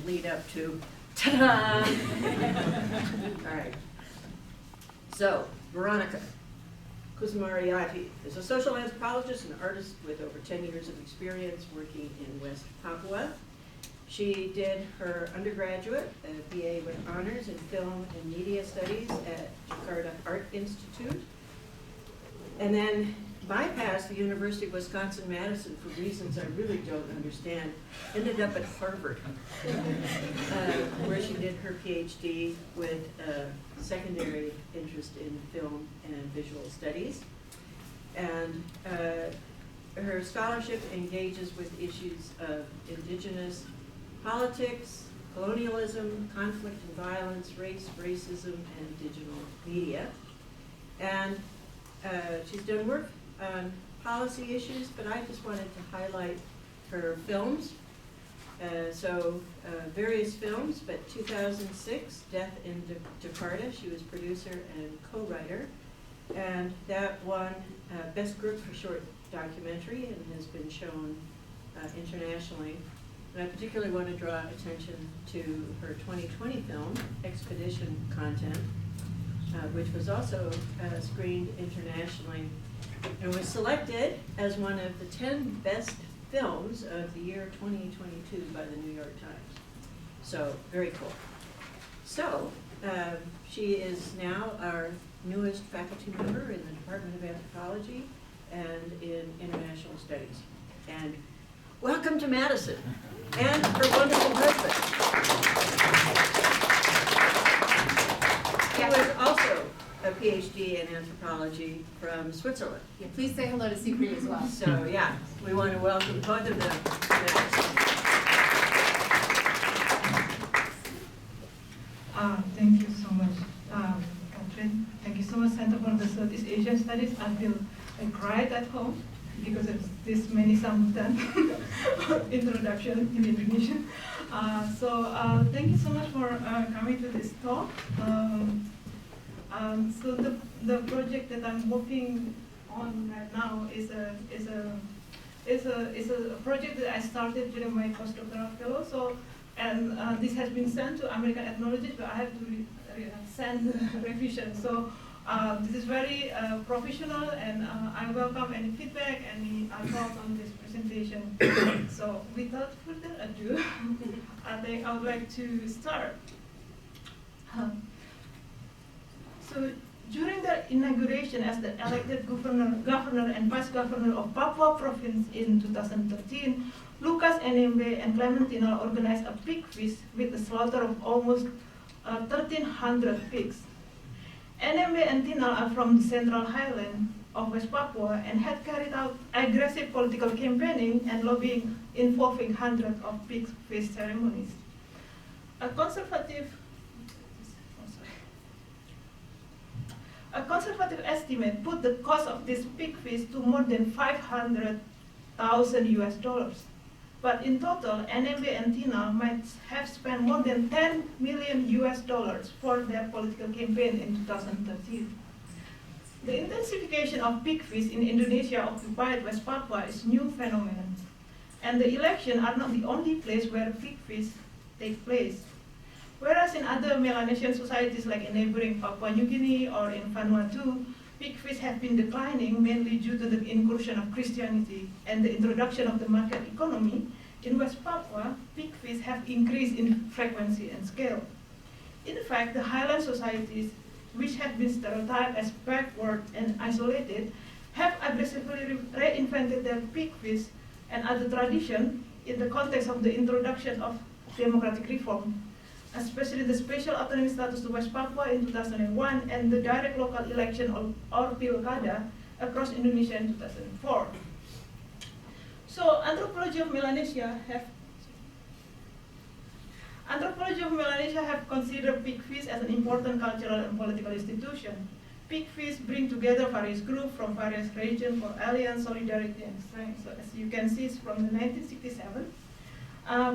lead up to ta-da! All right. So, Veronica Kusumariati is a social anthropologist and artist with over 10 years of experience working in West Papua. She did her undergraduate, a BA with honors in film and media studies at Jakarta Art Institute, and then bypassed the University of Wisconsin-Madison for reasons I really don't understand. Ended up at Harvard, where she did her PhD with a secondary interest in film and visual studies. And her scholarship engages with issues of Indigenous politics, colonialism, conflict and violence, race, racism, and digital media. And she's done work on policy issues, but I just wanted to highlight her films. Various films, but 2006, Death in Jakarta, she was producer and co-writer. And that won Best Group for Short Documentary and has been shown internationally. And I particularly want to draw attention to her 2020 film, Expedition Content, which was also screened internationally and was selected as one of the 10 best films of the year 2022 by the New York Times. So, very cool. So, she is now our newest faculty member in the Department of Anthropology and in International Studies. And welcome to Madison and her wonderful husband. He was also a PhD in anthropology from Switzerland. Yeah, please say hello to Secret as well. So yeah, we want to welcome both of them to Madison. Thank you so much, Catherine. Thank you so much, Center for the Southeast Asian Studies. I feel I cried at home because of this many sambutan introduction in Indonesian. Thank you so much for coming to this talk. So the project that I'm working on right now is a project that I started during my postdoctoral fellow. So, and this has been sent to American ethnologists, but I have to send revision. So this is very professional, and I welcome any feedback, any thoughts on this presentation. So without further ado, I think I would like to start. So during the inauguration as the elected governor and vice governor of Papua province in 2013, Lucas Enembe and Clementina organized a pig feast with a slaughter of almost 1,300 pigs. Enembe and Tinal are from the central highland of West Papua and had carried out aggressive political campaigning and lobbying involving hundreds of pig feast ceremonies. A conservative estimate put the cost of this pig feast to more than $500,000 US. But in total, Enembe and Tina might have spent more than $10 million US for their political campaign in 2013. The intensification of pig feast in Indonesia-occupied West Papua is a new phenomenon. And the elections are not the only place where pig feasts take place. Whereas in other Melanesian societies like in neighboring Papua New Guinea or in Vanuatu, pig feasts have been declining mainly due to the incursion of Christianity and the introduction of the market economy. In West Papua, pig feasts have increased in frequency and scale. In fact, the highland societies, which have been stereotyped as backward and isolated, have aggressively reinvented their pig feasts and other traditions in the context of the introduction of democratic reform, especially the special autonomy status to West Papua in 2001 and the direct local election or Pilkada across Indonesia in 2004. So Anthropology of Melanesia have considered pig feasts as an important cultural and political institution. Pig feasts bring together various groups from various regions for alliance, solidarity, and strength. So as you can see, it's from the 1967.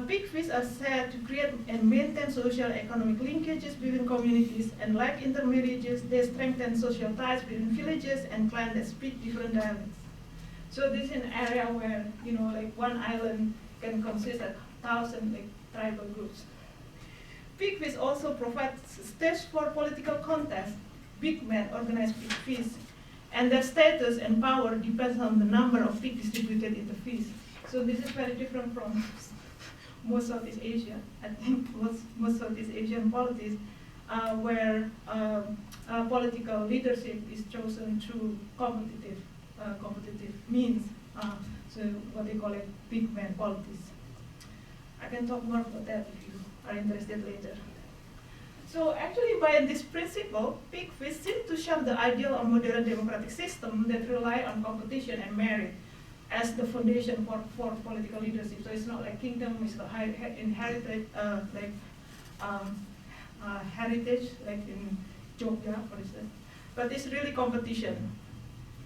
Pig feasts are said to create and maintain social economic linkages between communities, and like intermarriages, they strengthen social ties between villages and clans that speak different dialects. So this is an area where, like one island can consist of 1,000 tribal groups. Big fish also provides stage for political contest. Big men organize big fish, and their status and power depends on the number of pig distributed in the fish. So this is very different from most Southeast Asia. I think most Southeast Asian politics, where political leadership is chosen through competitive means. So what they call it big man politics. I can talk more about that if you are interested later. So actually by this principle, big fish seem to show the ideal of modern democratic system that rely on competition and merit as the foundation for political leadership. So it's not like kingdom, it's not inherited heritage, like in Jogja, for instance. But it's really competition.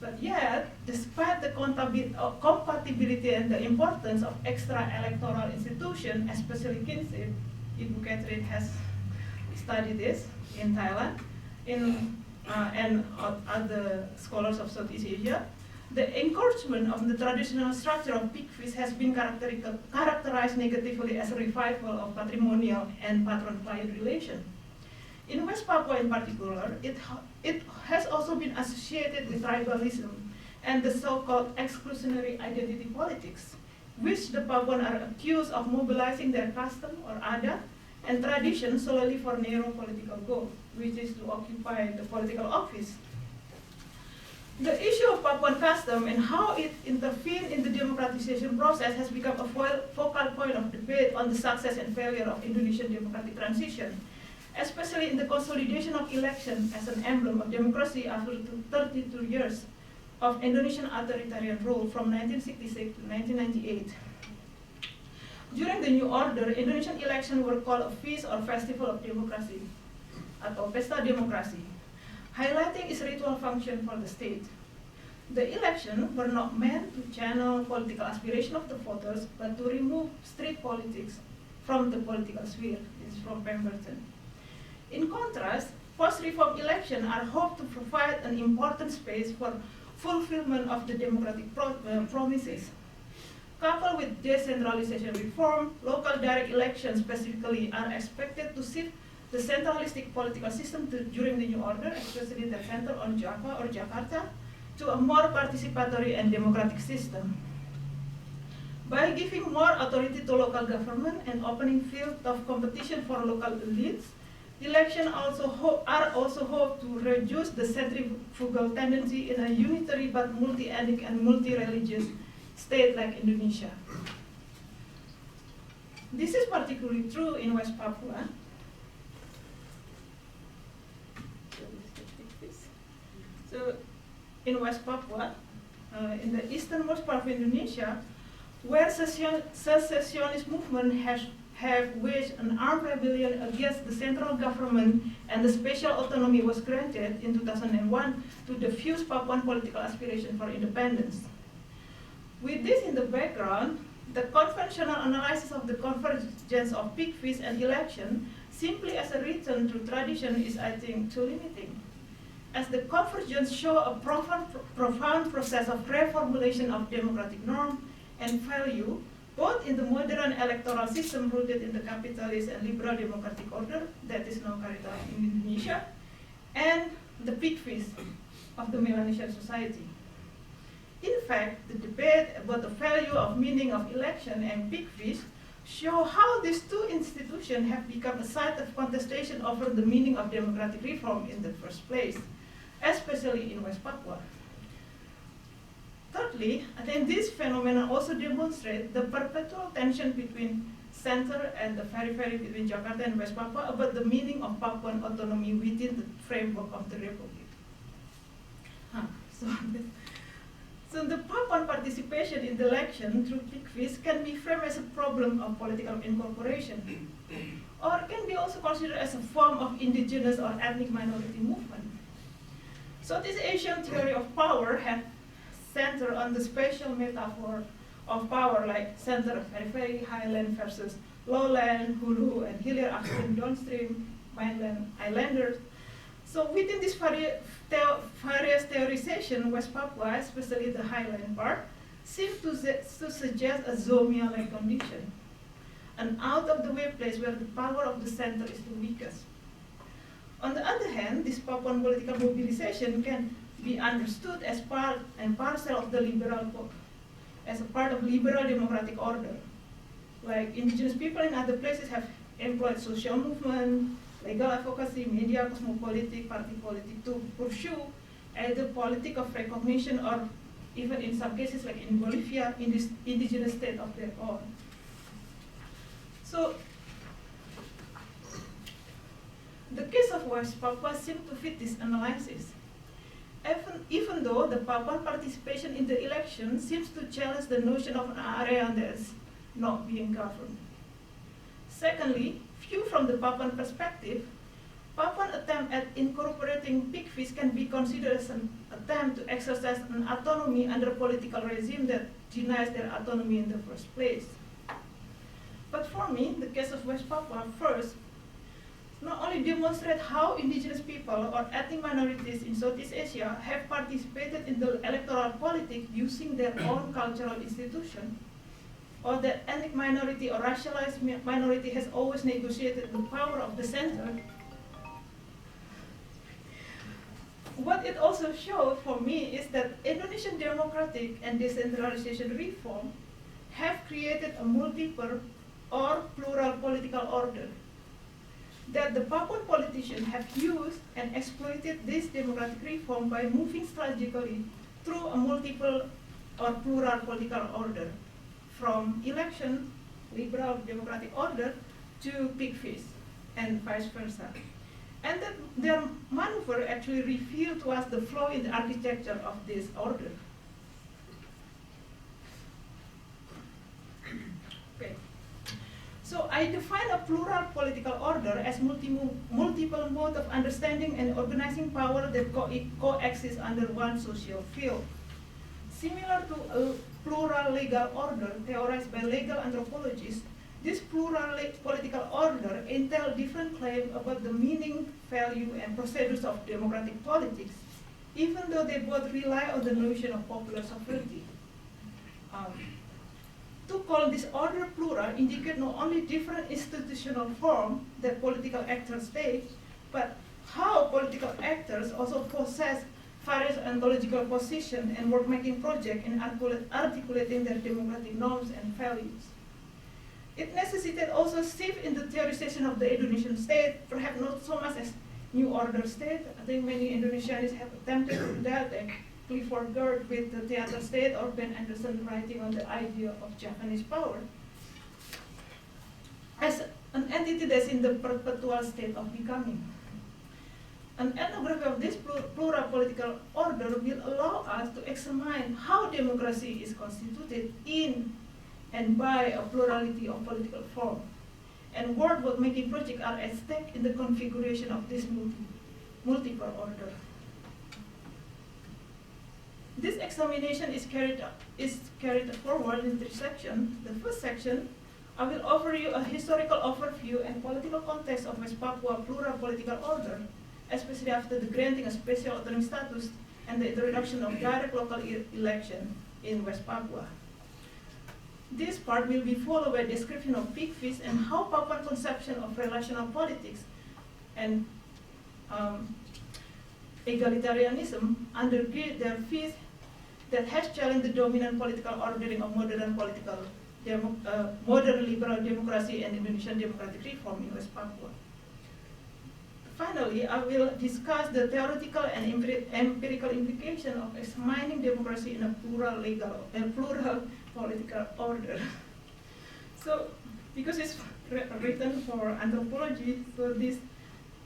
But yet, despite the compatibility and the importance of extra electoral institutions, especially kinship, Ibu Catherine has studied this in Thailand, and other scholars of Southeast Asia, the encouragement of the traditional structure of big fish has been characterized negatively as a revival of patrimonial and patron-client relation. In West Papua in particular, it has also been associated with tribalism and the so-called exclusionary identity politics, which the Papuan are accused of mobilizing their custom or adat and tradition solely for narrow political goal, which is to occupy the political office. The issue of Papuan custom and how it intervened in the democratization process has become a focal point of debate on the success and failure of Indonesian democratic transition, especially in the consolidation of election as an emblem of democracy after 32 years of Indonesian authoritarian rule from 1966 to 1998. During the new order, Indonesian elections were called a feast or festival of democracy, atau pesta demokrasi, highlighting its ritual function for the state. The elections were not meant to channel political aspiration of the voters, but to remove street politics from the political sphere. This is from Pemberton. In contrast, post-reform elections are hoped to provide an important space for fulfillment of the democratic promises. Coupled with decentralization reform, local direct elections specifically are expected to shift the centralistic political system during the new order, especially the center on Java or Jakarta, to a more participatory and democratic system. By giving more authority to local government and opening field of competition for local elites, elections are also hoped to reduce the centrifugal tendency in a unitary but multi-ethnic and multi-religious state like Indonesia. This is particularly true in West Papua. So in West Papua, in the easternmost part of Indonesia, where secessionist movement have waged an armed rebellion against the central government and the special autonomy was granted in 2001 to diffuse Papuan political aspiration for independence. With this in the background, the conventional analysis of the convergence of big fish and election simply as a return to tradition is, I think, too limiting. As the convergence show a profound process of reformulation of democratic norm and value, both in the modern electoral system rooted in the capitalist and liberal democratic order that is now carried out in Indonesia, and the big fish of the Melanesian society. In fact, the debate about the value of meaning of election and big fish show how these two institutions have become a site of contestation over the meaning of democratic reform in the first place, especially in West Papua. Thirdly, I think this phenomenon also demonstrates the perpetual tension between center and the periphery between Jakarta and West Papua about the meaning of Papuan autonomy within the framework of the Republic. So the Papuan participation in the election through big fish can be framed as a problem of political incorporation, or it can be also considered as a form of indigenous or ethnic minority movement. Southeast Asian theory of power had centered on the spatial metaphor of power, like center of periphery, highland versus lowland, hulu and hillier upstream, downstream, mainland, islanders. So within this various theorization, West Papua, especially the highland part, seems to suggest a Zomia-like condition. an out-of-the-way place where the power of the center is the weakest. On the other hand, this Papuan political mobilization can be understood as part and parcel of the as a part of liberal democratic order. Like indigenous people in other places have employed social movement, legal advocacy, media, cosmopolitic, party politic to pursue either politic of recognition or even in some cases like in Bolivia, in this indigenous state of their own. So the case of West Papua seems to fit this analysis. Even though the Papuan participation in the election seems to challenge the notion of an area that is not being governed. Secondly, viewed from the Papuan perspective, Papuan attempt at incorporating big fish can be considered as an attempt to exercise an autonomy under a political regime that denies their autonomy in the first place. But for me, the case of West Papua first not only demonstrate how indigenous people or ethnic minorities in Southeast Asia have participated in the electoral politics using their own cultural institution, or that ethnic minority or racialized minority has always negotiated the power of the center. What it also showed for me is that Indonesian democratic and decentralization reform have created a multiple or plural political order, that the Papuan politicians have used and exploited this democratic reform by moving strategically through a multiple or plural political order, from election, liberal democratic order, to big fish, and vice versa. And that their maneuver actually revealed to us the flaw in the architecture of this order. Okay. So I define a plural political order as multiple mode of understanding and organizing power that coexist under one social field. Similar to a plural legal order theorized by legal anthropologists, this plural political order entails different claims about the meaning, value, and procedures of democratic politics, even though they both rely on the notion of popular sovereignty. To call this order plural indicate not only different institutional form that political actors take, but how political actors also possess various ontological positions and work-making projects in articulating their democratic norms and values. It necessitated also shift in the theorization of the Indonesian state, perhaps not so much as new order state. I think many Indonesians have attempted to do that, like Clifford Gerd with the theater state, or Ben Anderson writing on the idea of Japanese power, as an entity that's in the perpetual state of becoming. An ethnography of this plural political order will allow us to examine how democracy is constituted in and by a plurality of political form, and work-making projects are at stake in the configuration of this multiple order. This examination is carried forward in 3 sections. The first section, I will offer you a historical overview and political context of West Papua plural political order, especially after the granting of special autonomy status and the introduction of direct local election in West Papua. This part will be followed by a description of big fish and how Papuan conception of relational politics and egalitarianism undergird their fish that has challenged the dominant political ordering of modern liberal democracy and Indonesian democratic reform in West Papua. Finally, I will discuss the theoretical and empirical implication of examining democracy in a plural political order. So, because it's written for anthropology, so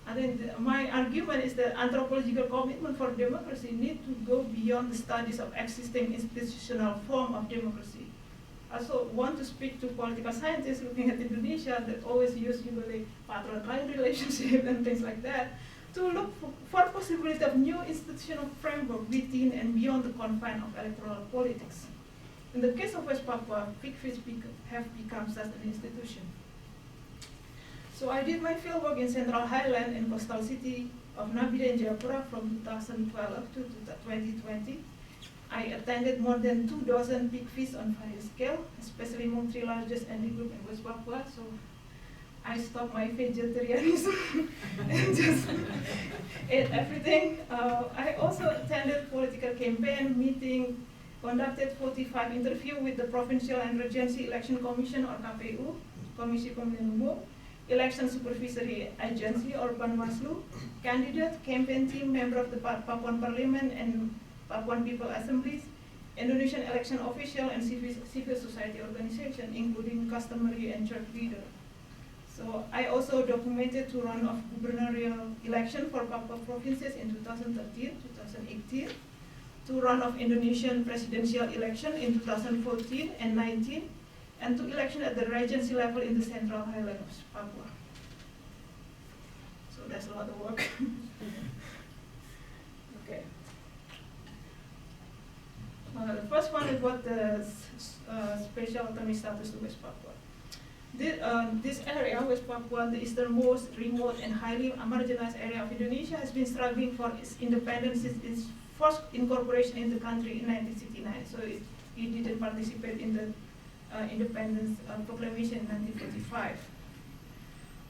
I think my argument is that anthropological commitment for democracy need to go beyond the studies of existing institutional form of democracy. I also want to speak to political scientists looking at Indonesia that always use usually patron-client relationship and things like that, to look for possibility of new institutional framework within and beyond the confine of electoral politics. In the case of West Papua, big fish have become such an institution. So I did my fieldwork in Central Highland and coastal city of Nabire and Jayapura from 2012 to 2020. I attended more than 2 dozen big feasts on various scale, especially among 3 largest ethnic groups in West Papua. So I stopped my vegetarianism and just ate everything. I also attended political campaign meeting, conducted 45 interviews with the Provincial and Regency Election Commission or KPU, Komisi Pemilihan Umum, Election Supervisory Agency or Banwaslu, candidate, campaign team, member of the Papuan Parliament and Papuan People Assemblies, Indonesian election official and civil society organization, including customary and church leader. So I also documented 2 rounds of gubernatorial election for Papua provinces in 2013, 2018, 2 rounds of Indonesian presidential election in 2014 and 19, and 2 elections at the regency level in the central highland of Papua. So that's a lot of work. Okay. The first one is what the special autonomy status to West Papua. This area, West Papua, the easternmost, remote, and highly marginalized area of Indonesia, has been struggling for its independence since its first incorporation in the country in 1969. So it didn't participate in the independence proclamation in 1945.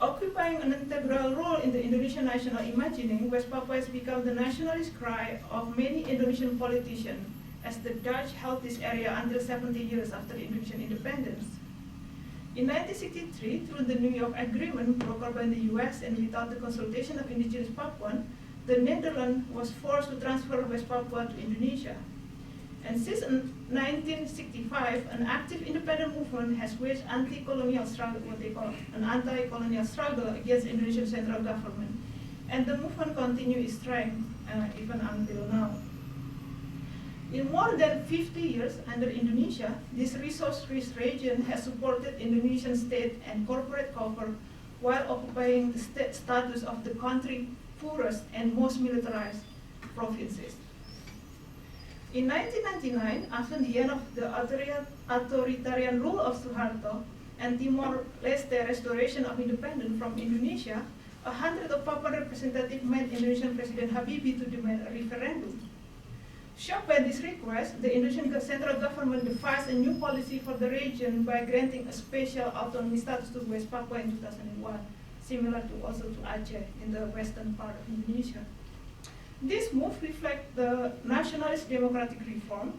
Occupying an integral role in the Indonesian national imagining, West Papua has become the nationalist cry of many Indonesian politicians, as the Dutch held this area until 70 years after the Indonesian independence. In 1963, through the New York Agreement brokered by the US and without the consultation of indigenous Papuan, the Netherlands was forced to transfer West Papua to Indonesia. And since 1965, an active independent movement has waged anti-colonial struggle, what they call an anti-colonial struggle against Indonesian central government. And the movement continues its strength even until now. In more than 50 years under Indonesia, this resource-rich region has supported Indonesian state and corporate cover while occupying the status of the country's poorest and most militarized provinces. In 1999, after the end of the authoritarian rule of Suharto and Timor-Leste restoration of independence from Indonesia, 100 of Papuan representatives met Indonesian President Habibie to demand a referendum. Shocked by this request, the Indonesian central government devised a new policy for the region by granting a special autonomy status to West Papua in 2001, similar to also to Aceh in the western part of Indonesia. This move reflects the nationalist democratic reform,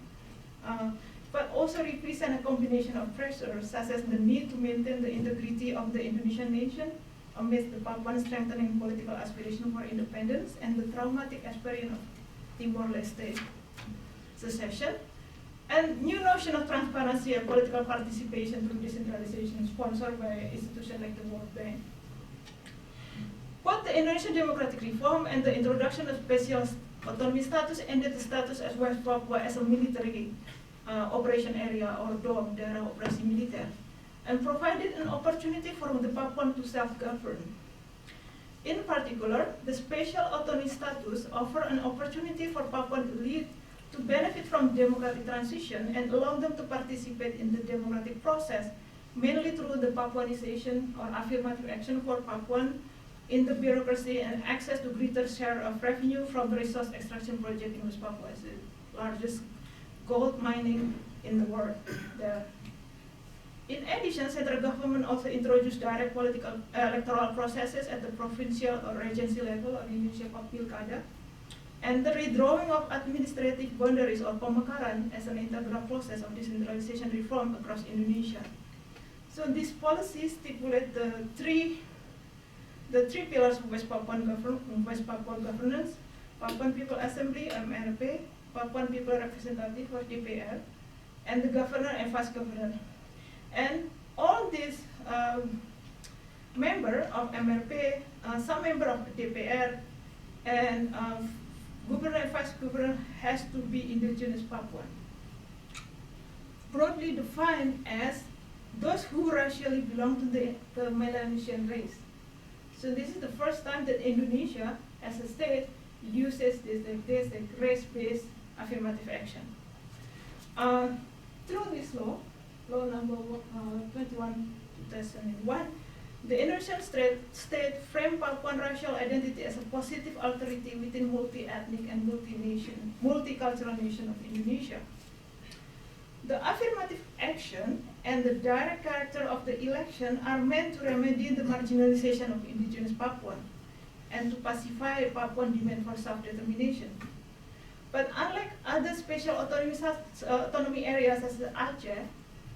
but also represent a combination of pressures, such as the need to maintain the integrity of the Indonesian nation amidst the Papuan strengthening political aspiration for independence and the traumatic experience of Timor-Leste secession, and new notion of transparency and political participation through decentralization sponsored by institutions like the World Bank. Both the Indonesian democratic reform and the introduction of special autonomy status ended the status as West Papua as a military operation area or DOM, daerah operasi militer, and provided an opportunity for the Papuan to self-govern. In particular, the special autonomy status offered an opportunity for Papuan elite to benefit from democratic transition and allow them to participate in the democratic process, mainly through the Papuanization or affirmative action for Papuan in the bureaucracy and access to greater share of revenue from the resource extraction project in West Papua, is the largest gold mining in the world there. In addition, central government also introduced direct political electoral processes at the provincial or regency level of Indonesia-occupied Pilkada, and the redrawing of administrative boundaries or pemekaran as an integral process of decentralization reform across Indonesia. So this policy stipulates the three pillars of West Papuan governance: Papuan People Assembly (MRP), Papuan People Representative or DPR, and the governor and vice governor. And all these members of MRP, some member of DPR, and governor and vice governor has to be indigenous Papuan. Broadly defined as those who racially belong to the Melanesian race. So this is the first time that Indonesia, as a state, uses this race-based affirmative action. Through this law number 21/2001, The Indonesian state framed Papuan racial identity as a positive alternative within multi-ethnic and multicultural nation of Indonesia. The affirmative action and the direct character of the election are meant to remedy the marginalization of indigenous Papuan and to pacify Papuan demand for self-determination. But unlike other special autonomy areas such as Aceh,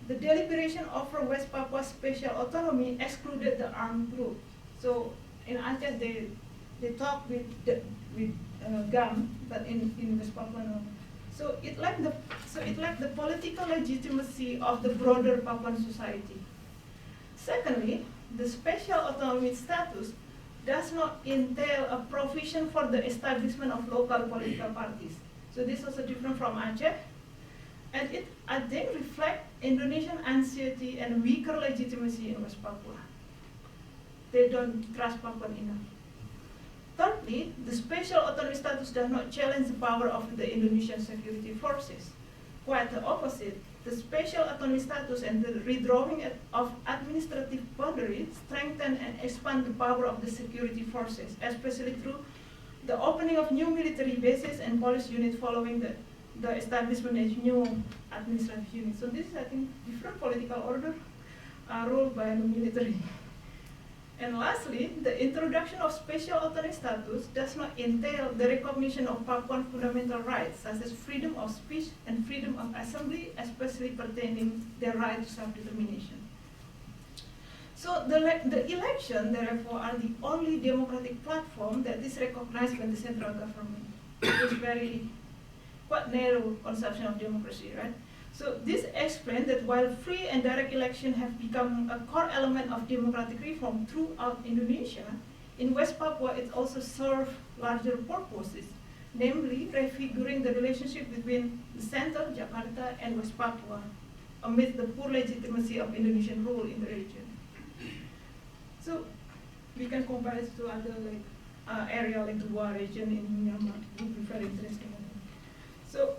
the deliberation over West Papua special autonomy excluded the armed group. So in Aceh they talk with GAM, but in West Papua no. So it lacked the political legitimacy of the broader Papuan society. Secondly, the special autonomy status does not entail a provision for the establishment of local political parties. So this is also different from Aceh. And it, I think, reflects Indonesian anxiety and weaker legitimacy in West Papua. They don't trust Papuan enough. Thirdly, the special autonomy status does not challenge the power of the Indonesian security forces. Quite the opposite. The special autonomy status and the redrawing of administrative boundaries strengthen and expand the power of the security forces, especially through the opening of new military bases and police units following the establishment of new administrative units. So this is, I think, different political order ruled by the military. And lastly, the introduction of special autonomy status does not entail the recognition of Papuan fundamental rights, such as freedom of speech and freedom of assembly, especially pertaining their right to self-determination. So the election, therefore, are the only democratic platform that is recognized by the central government. It's very quite narrow conception of democracy, right? So this explains that while free and direct election have become a core element of democratic reform throughout Indonesia, in West Papua it also serves larger purposes, namely refiguring the relationship between the center, Jakarta, and West Papua, amid the poor legitimacy of Indonesian rule in the region. So we can compare it to other area like the Goa region in Myanmar. It would be very interesting. So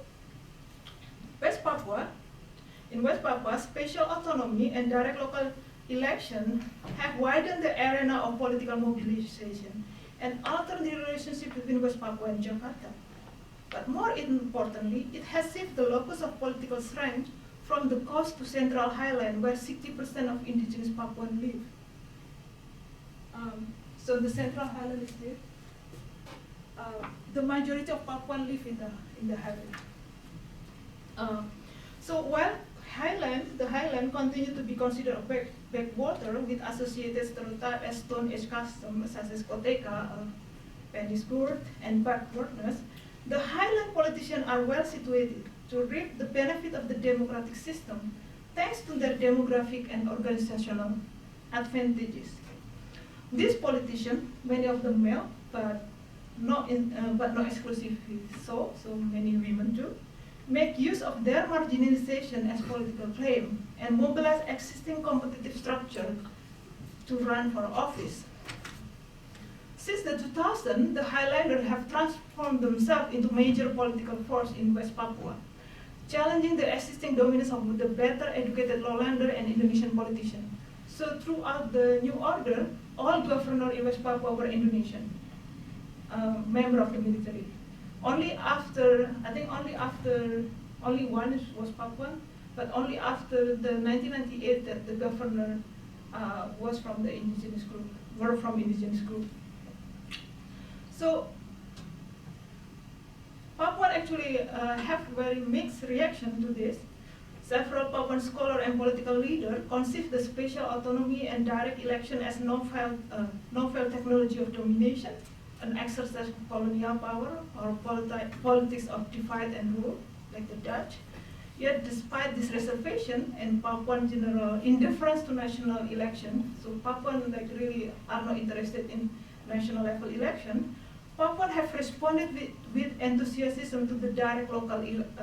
in West Papua, special autonomy and direct local election have widened the arena of political mobilization and altered the relationship between West Papua and Jakarta. But more importantly, it has shifted the locus of political strength from the coast to central highland, where 60% of indigenous Papuan live. So the central highland is there. The majority of Papuan live in the highland. So while the highland continue to be considered a backwater with associated stereotypes as Stone Age customs such as koteka, penis gourd, and backwardness, the highland politicians are well situated to reap the benefit of the democratic system thanks to their demographic and organizational advantages. These politicians, many of them male, but not exclusively so many women too, make use of their marginalization as political claim and mobilize existing competitive structure to run for office. Since the 2000s, the Highlanders have transformed themselves into major political force in West Papua, challenging the existing dominance of the better educated lowlander and Indonesian politicians. So throughout the new order, all governors in West Papua were Indonesian, member of the military. Only one was Papuan, but only after the 1998 that the governor was from the indigenous group, were from indigenous group. So Papuan actually have very mixed reaction to this. Several Papuan scholars and political leaders conceive the special autonomy and direct election as novel technology of domination, an exercise of colonial power, or politics of divide and rule, like the Dutch. Yet despite this reservation and Papuan general indifference to national election, so Papuan really are not interested in national level election, Papuan have responded with enthusiasm to the direct local election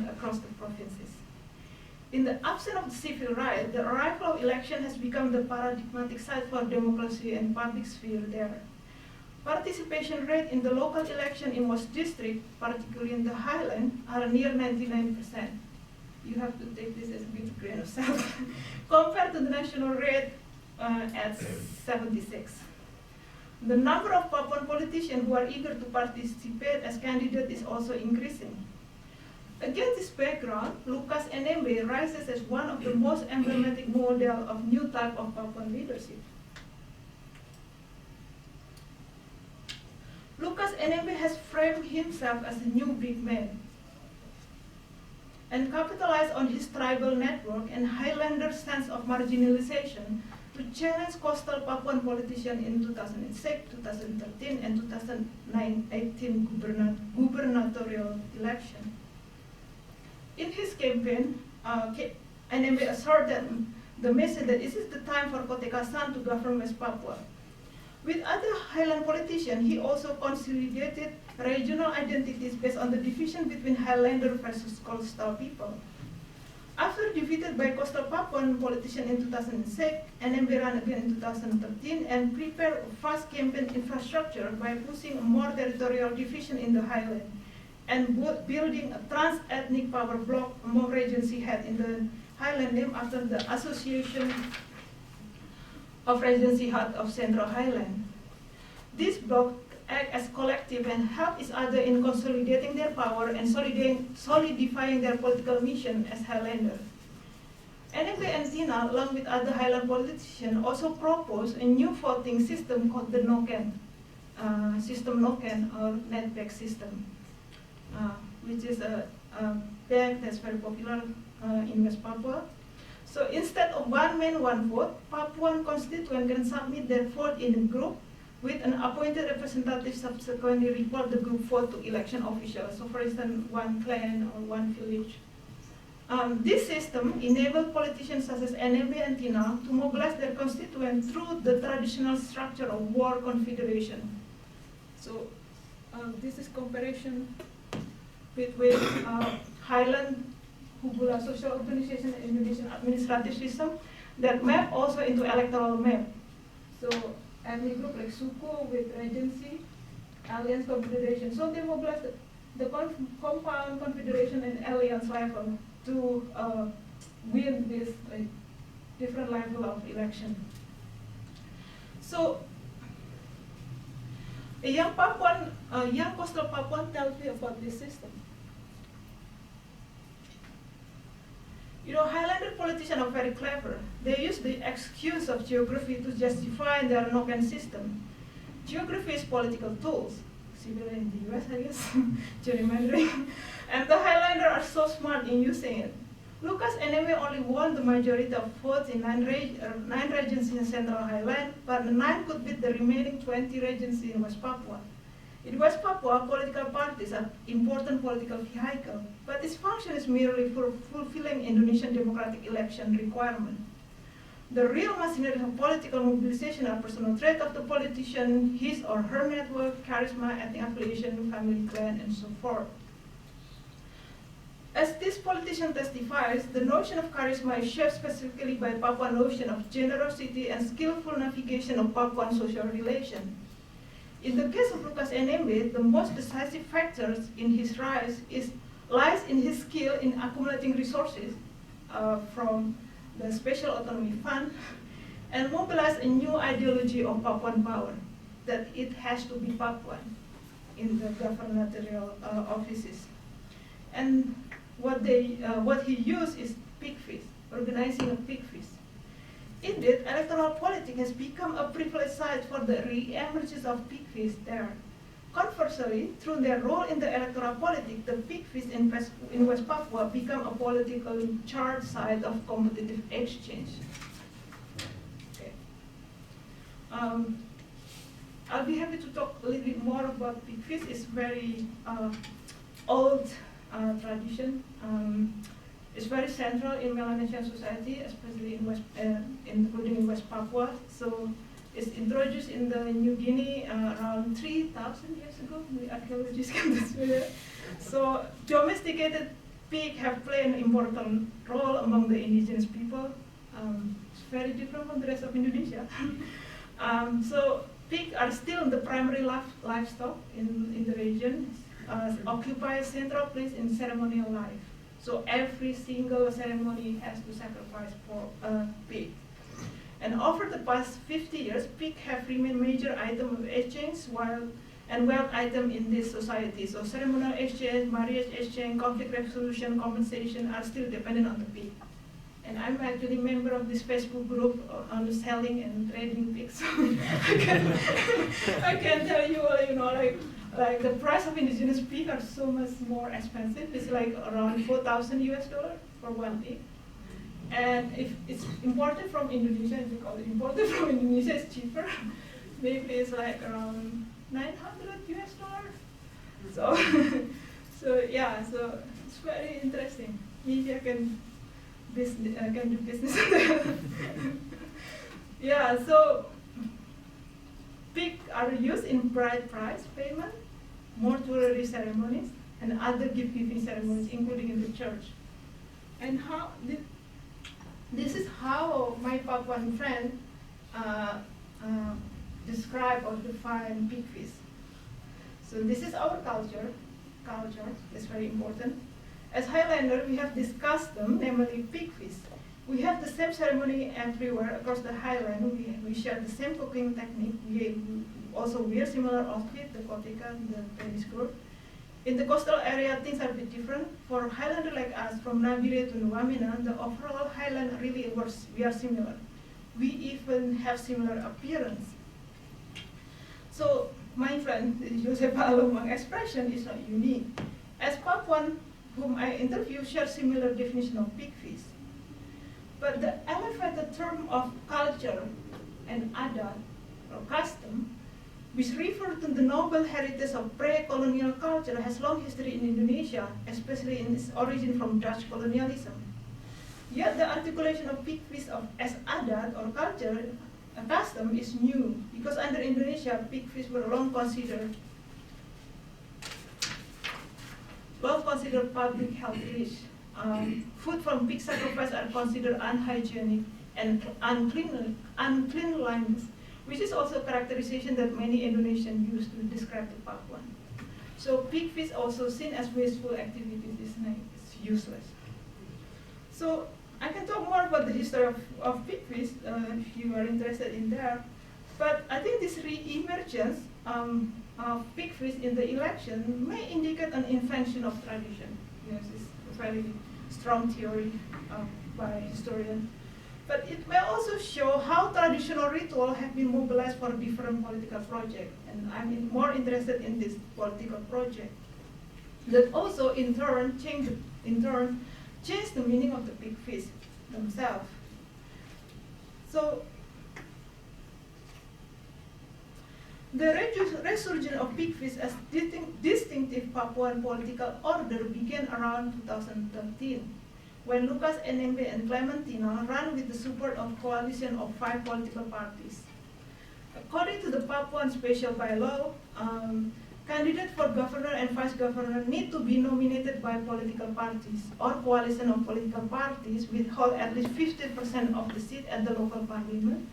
across the provinces. In the absence of the civil right, the arrival of election has become the paradigmatic site for democracy and public sphere there. Participation rate in the local election in most districts, particularly in the highland, are near 99%. you have to take this as a bit grain of salt, compared to the national rate at 76. The number of Papuan politicians who are eager to participate as candidates is also increasing. Against this background, Lukas NMB rises as one of the most emblematic models of new type of Papuan leadership. Lukas NMB has framed himself as a new big man and capitalized on his tribal network and Highlander sense of marginalization to challenge coastal Papuan politicians in 2006, 2013, and 2018 gubernatorial election. In his campaign, NMB asserted the message that this is the time for Kotekasan to govern West Papua. With other Highland politicians, he also consolidated regional identities based on the division between Highlander versus coastal people. After defeated by coastal Papuan politicians in 2006, NMB ran again in 2013 and prepared a fast campaign infrastructure by pushing a more territorial division in the Highland and building a trans-ethnic power bloc among regency heads in the Highland named after the Association of Regency Heads of Central Highland. These blocs act as collective and help each other in consolidating their power and solidifying their political mission as Highlander. NMB and Tina, along with other Highland politicians, also proposed a new voting system called the Noken, or netback system, which is a bank that's very popular in West Papua. So instead of one man, one vote, Papuan constituents can submit their vote in a group with an appointed representative subsequently report the group vote to election officials. So for instance, one clan or one village. This system enabled politicians such as NMB and Tina to mobilize their constituents through the traditional structure of war confederation. So this is comparison between Highland Hubula social organization and Indonesian administrative system that map also into electoral map. So ethnic group like Suku with regency, alliance confederation. So they mobilize the compound confederation and alliance level to win this different level of election. So a young coastal Papuan tells me about this system. You know, Highlander politicians are very clever. They use the excuse of geography to justify their Noken system. Geography is political tools, similar in the US, I guess, gerrymandering. And the Highlander are so smart in using it. Lukas NMB only won the majority of votes in 9 regions in Central Highland, but 9 could beat the remaining 20 regions in West Papua. In West Papua, political parties are important political vehicle, but its function is merely for fulfilling Indonesian democratic election requirement. The real machinery of political mobilization are personal trait of the politician, his or her network, charisma, ethnic affiliation, family clan, and so forth. As this politician testifies, the notion of charisma is shaped specifically by Papuan notion of generosity and skillful navigation of Papuan social relation. In the case of Lukas NMB, the most decisive factors in his rise lies in his skill in accumulating resources from the Special Autonomy Fund and mobilize a new ideology of Papuan power, that it has to be Papuan in the gubernatorial offices. And what he used is pig feast, organizing a pig feast. Indeed, electoral politics has become a privileged site for the re-emergence of pig feast there. Conversely, through their role in the electoral politics, the pig feast in West Papua become a political charged site of competitive exchange. Okay. I'll be happy to talk a little bit more about pig feast. It's very old tradition. It's very central in Melanesian society, especially including in West Papua. So it's introduced in the New Guinea around 3,000 years ago. The archaeologists can display that. So domesticated pig have played an important role among the indigenous people. It's very different from the rest of Indonesia. So pig are still the primary livestock in the region, occupy a central place in ceremonial life. So every single ceremony has to sacrifice for a pig. And over the past 50 years, pig have remained major item of exchange and wealth item in this society. So ceremonial exchange, marriage exchange, conflict resolution, compensation are still dependent on the pig. And I'm actually a member of this Facebook group on selling and trading pigs. So I can tell you, like the price of indigenous pig are so much more expensive. It's like around $4,000 for one pig. And if it's imported from Indonesia, if we call it imported from Indonesia, it's cheaper. Maybe it's like around $900. So, so it's very interesting. Maybe I can do business. Yeah, so pigs are used in bride price payment, mortuary ceremonies, and other gift-giving ceremonies, including in the church. And this is how my Papuan friend describe or define pig feast. So this is our culture. That's very important. As Highlander, we have this custom, namely pig feast. We have the same ceremony everywhere across the Highland. We share the same cooking technique. We also wear similar outfit, the kotika, the tennis court. In the coastal area, things are a bit different. For Highlander like us, from Nabire to Nuwamina, the overall Highland really works. We are similar. We even have similar appearance. So my friend, Joseph Alomang expression is not unique. As Papuan, whom I interview, share similar definition of pig feast. But the elevated term of culture and adat or custom, which refer to the noble heritage of pre-colonial culture, has long history in Indonesia, especially in its origin from Dutch colonialism. Yet the articulation of pig feast as adat or culture, a custom, is new, because under Indonesia, pig feasts were long considered public health risk. Food from pig sacrifice are considered unhygienic and uncleanliness, which is also a characterization that many Indonesians use to describe the Papuan. So pig feast also seen as wasteful activities, it's useless. So I can talk more about the history of pig feast if you are interested in that. But I think this re-emergence of pig feast in the election may indicate an invention of tradition. Yes, it's a very strong theory by historians. But it may also show how traditional rituals have been mobilized for different political projects. And I'm more interested in this political project. That also in turn change the meaning of the pig feast themselves. So the resurgence of pig feast as distinctive Papuan political order began around 2013, when Lucas Nmb and Clementina ran with the support of coalition of 5 political parties. According to the Papuan special bylaw, candidates for governor and vice governor need to be nominated by political parties or coalition of political parties which hold at least 15% of the seat at the local parliament,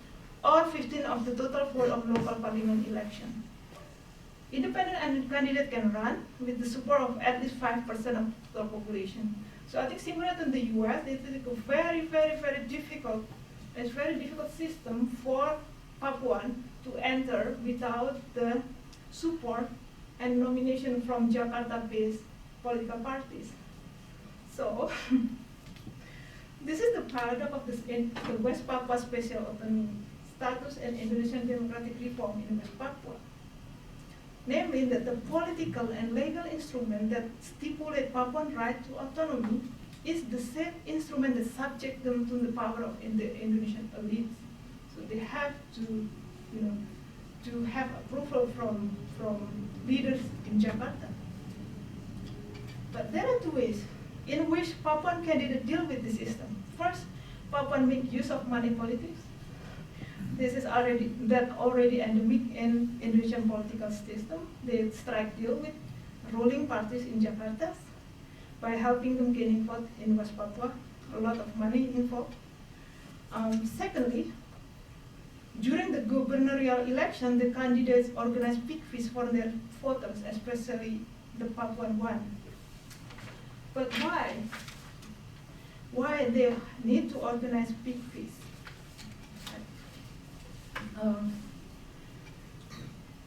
or 15% of the total vote of local parliament election. Independent candidate can run with the support of at least 5% of the population. So I think similar to the US, it is a very, very, very difficult, system for Papuan to enter without the support and nomination from Jakarta-based political parties. So this is the paradox of the West Papua special autonomy status and Indonesian democratic reform in West Papua. Namely, that the political and legal instrument that stipulate Papuan right to autonomy is the same instrument that subject them to the power of the Indonesian elites. So they have to have approval from leaders in Jakarta. But there are 2 ways in which Papuan candidates deal with the system. First, Papuan make use of money politics. This is already endemic in Indonesian political system. They strike deal with ruling parties in Jakarta by helping them gaining vote in West Papua. A lot of money involved. Secondly, during the gubernatorial election, the candidates organize pig feast for their voters, especially the Papuan one. But why? why they need to organize big feasts.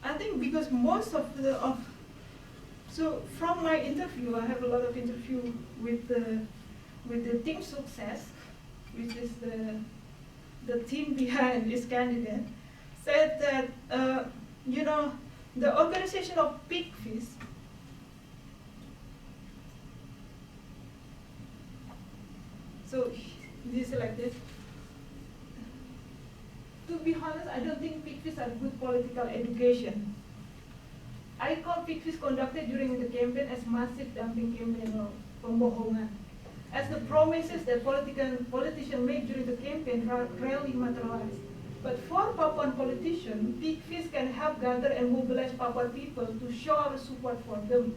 I think because most of so from my interview, I have a lot of interview with the team success, which is the team behind this candidate, said that the organization of big feasts so this is like this. To be honest, I don't think big feasts are good political education. I call big feasts conducted during the campaign as massive dumping campaign or pembohongan, as the promises that politicians make during the campaign rarely materialize. But for Papuan politicians, big feasts can help gather and mobilize Papuan people to show our support for them,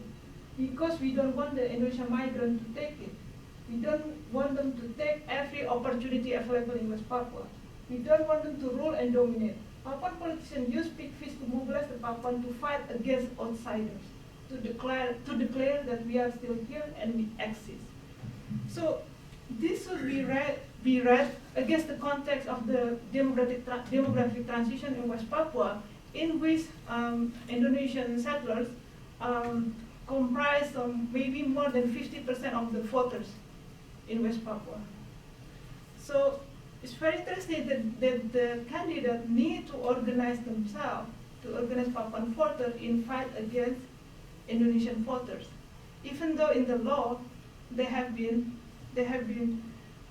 because we don't want the Indonesian migrant to take it. We don't want them to take every opportunity available in West Papua. We don't want them to rule and dominate. Papuan politicians use big feasts to mobilize the Papuan to fight against outsiders, to declare that we are still here and we exist. So this should be read against the context of the demographic transition in West Papua, in which Indonesian settlers comprise maybe more than 50% of the voters in West Papua. So it's very interesting that the candidate need to organize themselves, to organize Papuan voters in fight against Indonesian voters, even though in the law there have been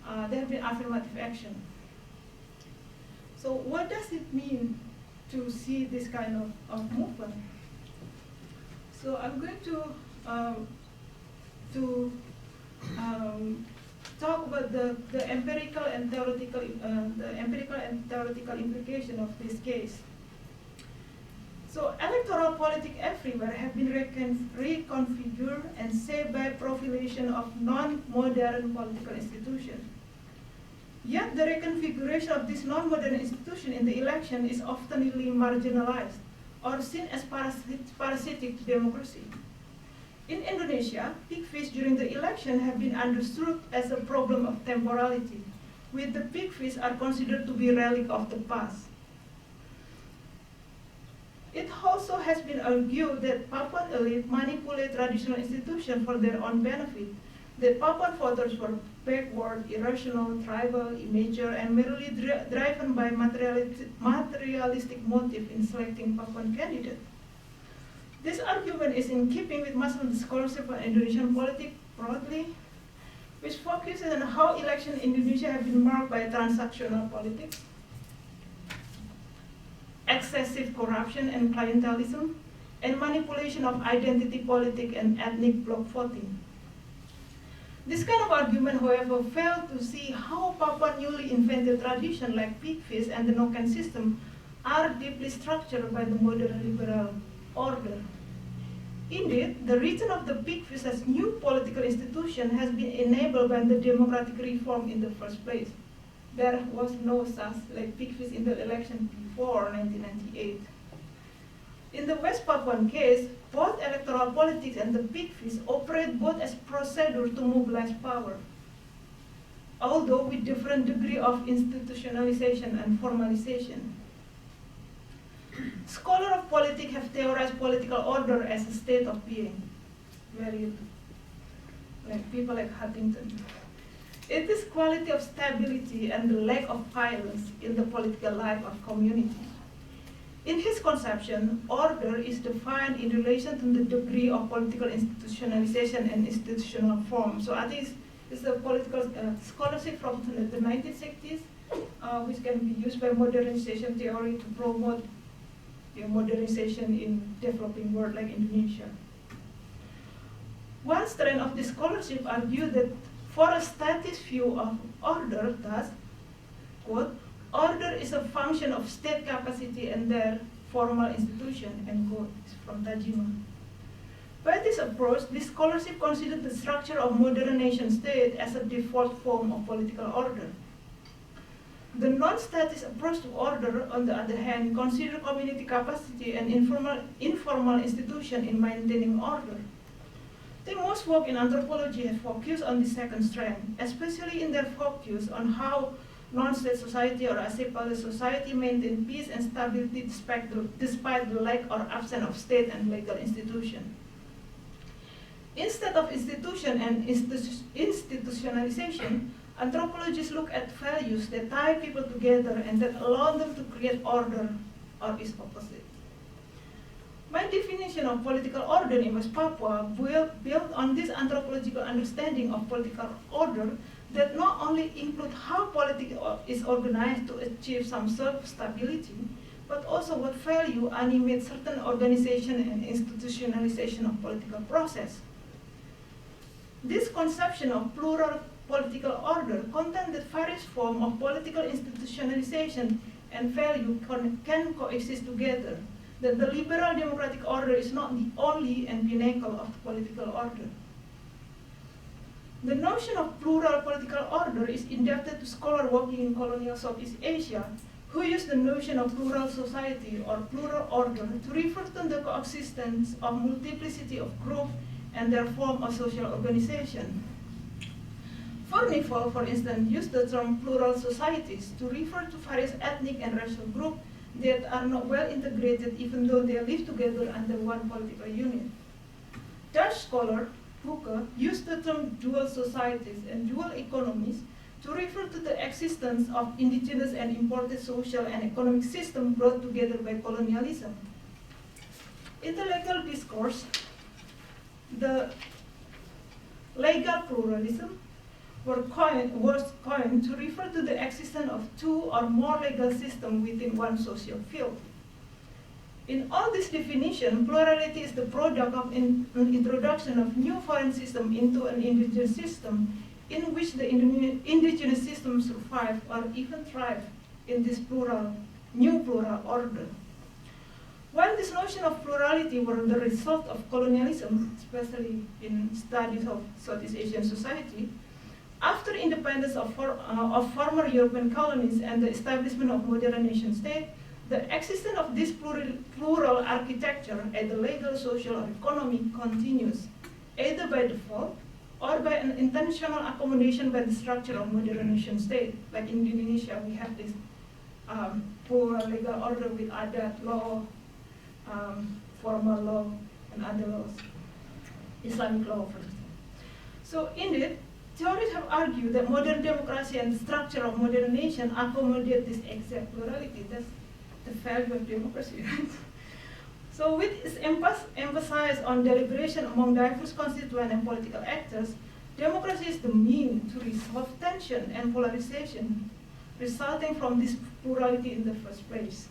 affirmative action. So what does it mean to see this kind of movement? So I'm going to talk about the empirical and theoretical implication of this case. So electoral politics everywhere have been reconfigured and shaped by profilation of non-modern political institutions. Yet the reconfiguration of this non-modern institution in the election is often marginalized or seen as parasitic democracy. In Indonesia, big feasts during the election have been understood as a problem of temporality, with the big feasts are considered to be relic of the past. It also has been argued that Papuan elite manipulate traditional institutions for their own benefit, that Papuan voters were backward, irrational, tribal, immature, and merely driven by materialistic motive in selecting Papuan candidates. This argument is in keeping with much of the scholarship on Indonesian politics broadly, which focuses on how elections in Indonesia have been marked by transactional politics, excessive corruption and clientelism, and manipulation of identity politics and ethnic bloc voting. This kind of argument, however, failed to see how Papuan newly invented traditions like pig feast and the Noken system are deeply structured by the modern liberal order. Indeed, the reason of the pig feast as new political institution has been enabled by the democratic reform in the first place. There was no such pig feast in the election before 1998. In the West Papuan case, both electoral politics and the pig feast operate both as procedure to mobilize power, although with different degree of institutionalization and formalization. Scholars of politics have theorized political order as a state of being, very people like Huntington. It is quality of stability and the lack of violence in the political life of community. In his conception, order is defined in relation to the degree of political institutionalization and institutional form. So I think it's a political scholarship from the 1960s, which can be used by modernization theory to promote modernization in developing world like Indonesia. One strand of this scholarship argued that for a statist view of order, thus, quote, order is a function of state capacity and their formal institution, end quote, from Tajima. By this approach, this scholarship considered the structure of modern nation state as a default form of political order. The non-statist approach to order, on the other hand, considered community capacity and informal institution in maintaining order. I think most work in anthropology has focused on the second strand, especially in their focus on how non-state society or asepale society maintain peace and stability despite the lack or absence of state and legal institution. Instead of institution and institutionalization, anthropologists look at values that tie people together and that allow them to create order, or its opposite. My definition of political order in West Papua built on this anthropological understanding of political order that not only include how politics is organized to achieve some sort of stability, but also what value animate certain organization and institutionalization of political process. This conception of plural political order contains that various forms of political institutionalization and value can coexist together, that the liberal democratic order is not the only and pinnacle of the political order. The notion of plural political order is indebted to scholars working in colonial Southeast Asia, who use the notion of plural society or plural order to refer to the coexistence of multiplicity of groups and their form of social organization. Fornival, for instance, used the term plural societies to refer to various ethnic and racial groups that are not well integrated even though they live together under one political unit. Dutch scholar Hooker used the term dual societies and dual economies to refer to the existence of indigenous and imported social and economic systems brought together by colonialism. In the legal discourse, the legal pluralism was coined to refer to the existence of two or more legal systems within one social field. In all this definition, plurality is the product of an introduction of new foreign system into an indigenous system in which the indigenous system survive or even thrive in this new plural order. While this notion of plurality were the result of colonialism, especially in studies of Southeast Asian society, after independence of former European colonies and the establishment of modern nation state, the existence of this plural architecture at the legal, social, or economic continues, either by default or by an intentional accommodation by the structure of modern nation state. Like in Indonesia, we have this plural legal order with adat law, formal law, and other laws, Islamic law, for instance. So indeed, theorists have argued that modern democracy and the structure of modern nation accommodate this exact plurality. That's the value of democracy, right? So with its emphasis on deliberation among diverse constituent and political actors, democracy is the means to resolve tension and polarization resulting from this plurality in the first place.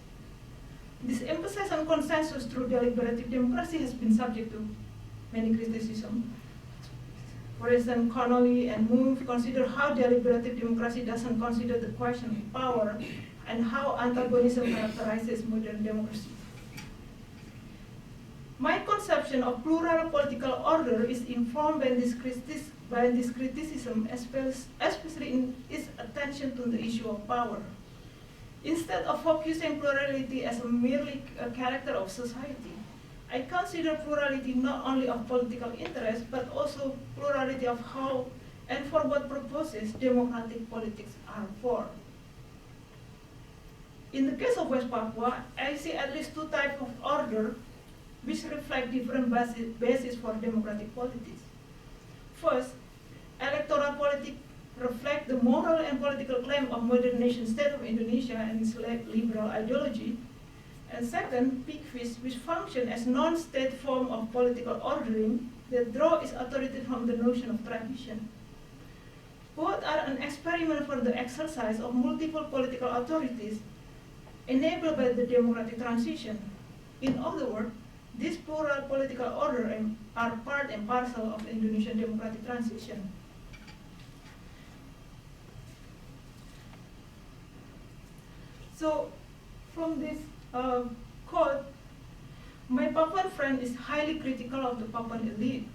This emphasis on consensus through deliberative democracy has been subject to many criticism. For instance, Connolly and Moon consider how deliberative democracy doesn't consider the question of power and how antagonism characterizes modern democracy. My conception of plural political order is informed by this criticism, especially in its attention to the issue of power. Instead of focusing plurality as merely a character of society, I consider plurality not only of political interest, but also plurality of how and for what purposes democratic politics are for. In the case of West Papua, I see at least two types of order which reflect different bases for democratic politics. First, electoral politics reflect the moral and political claim of modern nation state of Indonesia and its liberal ideology. And second, big fish, which function as non-state form of political ordering that draw its authority from the notion of tradition. Both are an experiment for the exercise of multiple political authorities enabled by the democratic transition. In other words, these plural political order are part and parcel of the Indonesian democratic transition. So, from this quote, my Papuan friend is highly critical of the Papuan elite,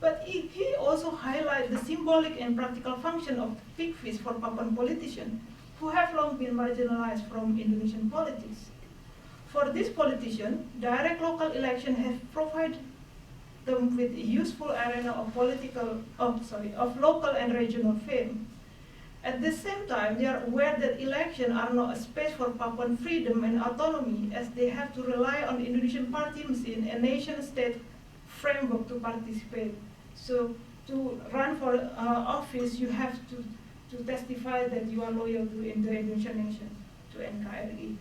but he also highlights the symbolic and practical function of big fish for Papuan politicians who have long been marginalized from Indonesian politics. For this politician, direct local election have provided them with a useful arena of local and regional fame. At the same time, they are aware that elections are not a space for Papuan freedom and autonomy, as they have to rely on the Indonesian party machine and nation-state framework to participate. So to run for office, you have to testify that you are loyal to the Indonesian nation, to NKRI.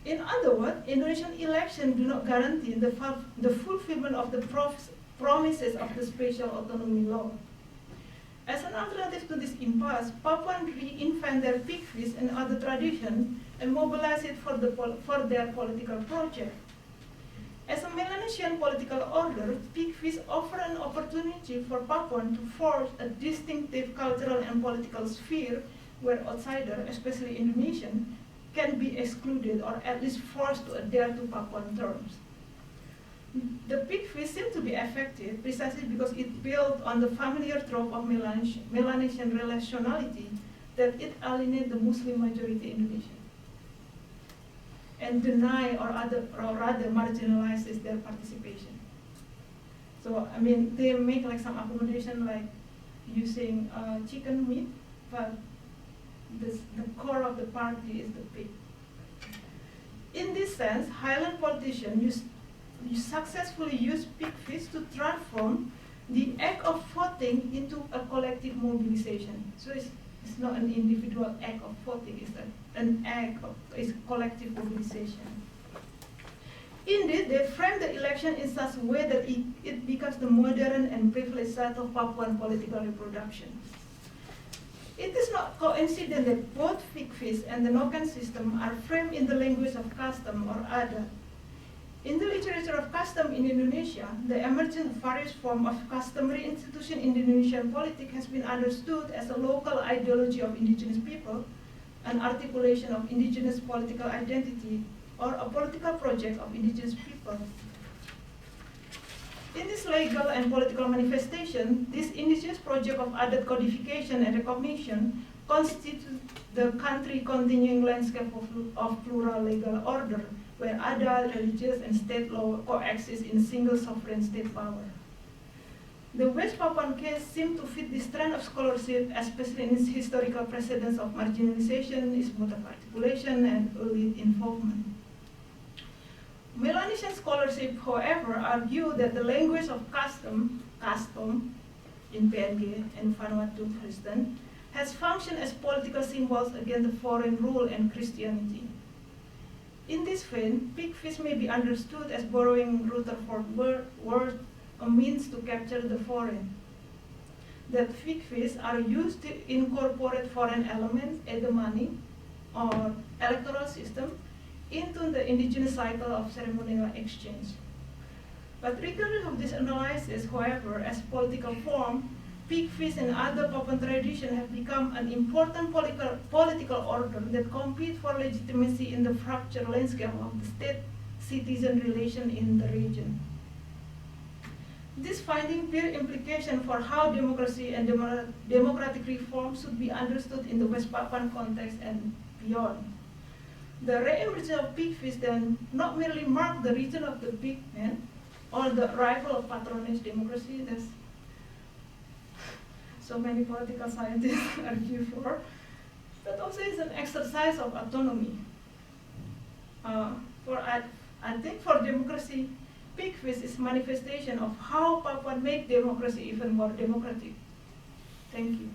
In other words, Indonesian elections do not guarantee the fulfillment of the promises of the special autonomy law. As an alternative to this impasse, Papuans reinvent their pig feast and other traditions and mobilize it for their political project. As a Melanesian political order, pig feasts offer an opportunity for Papuan to forge a distinctive cultural and political sphere where outsiders, especially Indonesian, can be excluded or at least forced to adhere to Papuan terms. The pig feast seemed to be effective precisely because it built on the familiar trope of Melanesian relationality that it alienates the Muslim majority Indonesian and deny or rather marginalizes their participation. So, I mean, they make like some accommodation like using chicken meat, but the core of the party is the pig. In this sense, Highland politicians successfully use pig feast to transform the act of voting into a collective mobilization. So it's not an individual act of voting, it's an act of collective mobilization. Indeed, they frame the election in such a way that it becomes the modern and privileged site of Papuan political reproduction. It is not coincident that both pig feast and the Noken system are framed in the language of custom or adat. In the literature of custom in Indonesia, the emergence of various forms of customary institution in Indonesian politics has been understood as a local ideology of indigenous people, an articulation of indigenous political identity, or a political project of indigenous people. In this legal and political manifestation, this indigenous project of adat codification and recognition constitutes the country continuing landscape of plural legal order, where adat, religious, and state law coexist in single sovereign state power. The West Papuan case seemed to fit this trend of scholarship, especially in its historical precedents of marginalization, its mode of articulation, and early involvement. Melanesian scholarship, however, argue that the language of custom in PNG and Vanuatu, for instance, has functioned as political symbols against the foreign rule and Christianity. In this vein, pig feast may be understood as borrowing Rutherford word, a means to capture the foreign. That pig feasts are used to incorporate foreign elements, either money or electoral system, into the indigenous cycle of ceremonial exchange. But regardless of this analysis, however, as political form, pig feast and other Papuan traditions have become an important political order that compete for legitimacy in the fractured landscape of the state-citizen relation in the region. This finding bear implication for how democracy and democratic reform should be understood in the West Papuan context and beyond. The reemergence of pig feast then not merely marked the return of the big man or the arrival of patronage democracy, that's so many political scientists argue for, but also is an exercise of autonomy. I think for democracy, pig feast is manifestation of how Papua make democracy even more democratic. Thank you.